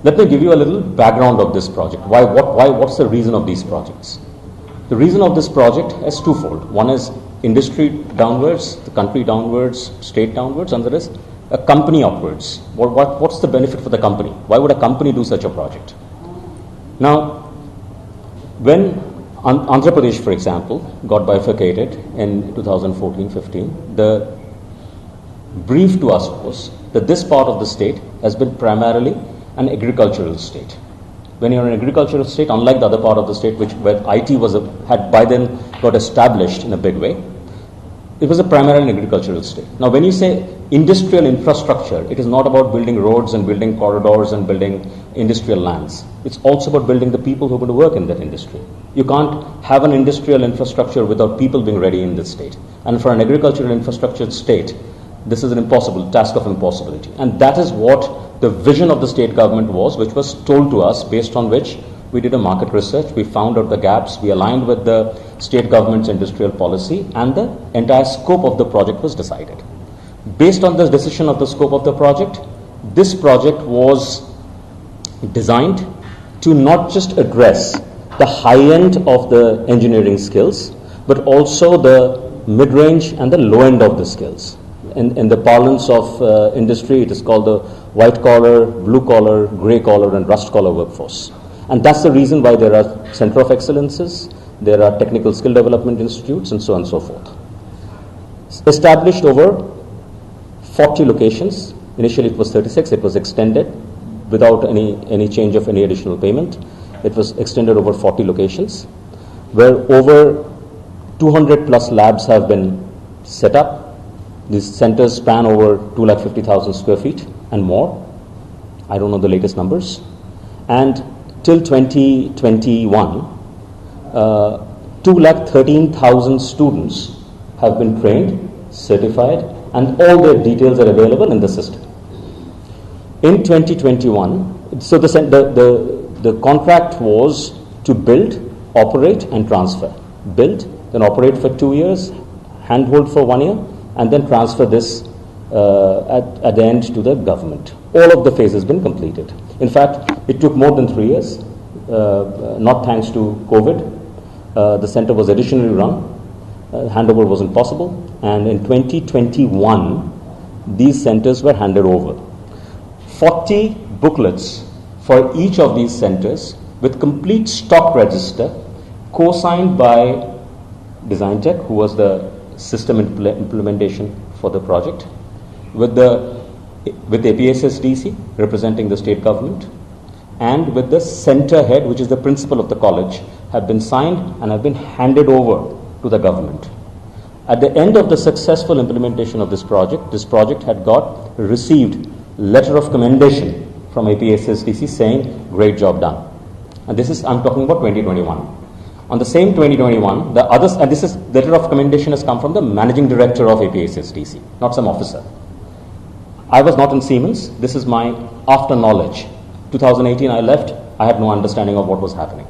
Let me give you a little background of this project. What's the reason of these projects? The reason of this project is twofold. One is industry downwards, the country downwards, state downwards, and there is a company upwards. What's the benefit for the company? Why would a company do such a project? Now, when Andhra Pradesh, for example, got bifurcated in 2014-15, the brief to us was that this part of the state has been primarily an agricultural state. When you're an agricultural state, unlike the other part of the state, where IT had by then got established in a big way, it was a primarily an agricultural state. Now, when you say industrial infrastructure, it is not about building roads and building corridors and building industrial lands. It's also about building the people who are going to work in that industry. You can't have an industrial infrastructure without people being ready in this state. And for an agricultural infrastructure state, this is an impossible task of impossibility. And that is what the vision of the state government was, which was told to us, based on which we did a market research, we found out the gaps, we aligned with the state government's industrial policy, and the entire scope of the project was decided. Based on this decision of the scope of the project, this project was designed to not just address the high end of the engineering skills, but also the mid-range and the low end of the skills. In the parlance of industry, it is called the white collar, blue collar, grey collar, and rust collar workforce. And that's the reason why there are center of excellences, there are technical skill development institutes, and so on and so forth. Established over 40 locations. Initially it was 36, it was extended without any change of any additional payment. It was extended over 40 locations, where over 200 plus labs have been set up. These centers span over 250,000 square feet and more. I don't know the latest numbers. And till 2021, 213,000 students have been trained, certified, and all their details are available in the system. In 2021, so the contract was to build, operate, and transfer. Build, then operate for 2 years, handhold for 1 year, and then transfer this at the end to the government. All of the phase has been completed. In fact, it took more than 3 years, not thanks to COVID. The center was additionally run. Handover wasn't possible. And in 2021, these centers were handed over. 40 booklets for each of these centers with complete stock register, co-signed by Design Tech, who was the system implementation for the project, with APSSDC representing the state government, and with the center head, which is the principal of the college, have been signed and have been handed over to the government. At the end of the successful implementation of this project had received letter of commendation from APSSDC saying, great job done. And I'm talking about 2021. On the same 2021, the others, and this is letter of commendation has come from the managing director of APSSDC, not some officer. I was not in Siemens. This is my after knowledge. 2018 I left. I had no understanding of what was happening.